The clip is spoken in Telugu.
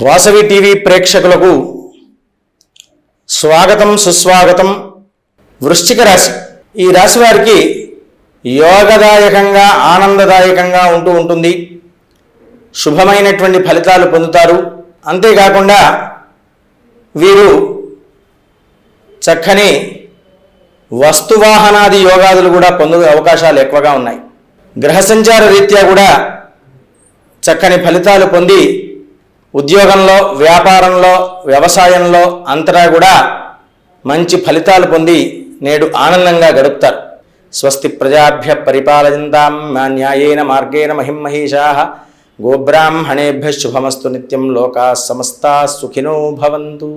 వాసవి టీవీ ప్రేక్షకులకు స్వాగతం సుస్వాగతం. వృశ్చిక రాశి, ఈ రాశి వారికి యోగదాయకంగా ఆనందదాయకంగా ఉంటుంది. శుభమైనటువంటి ఫలితాలు పొందుతారు. అంతేకాకుండా వీరు చక్కని వస్తువాహనాది యోగాదులు కూడా పొందే అవకాశాలు ఎక్కువగా ఉన్నాయి. గ్రహ సంచార రీత్యా కూడా చక్కని ఫలితాలు పొంది ఉద్యోగంలో, వ్యాపారంలో, వ్యవసాయంలో అంతటా కూడా మంచి ఫలితాలు పొంది నేడు ఆనందంగా గడుపుతారు. స్వస్తి ప్రజాభ్య పరిపాలయంతాం న్యాయేన మార్గేణ మహిమహీషాః. గోబ్రాహ్మణేభ్యః శుభమస్తు నిత్యం. లోకాః సమస్తాః సుఖినో భవంతు.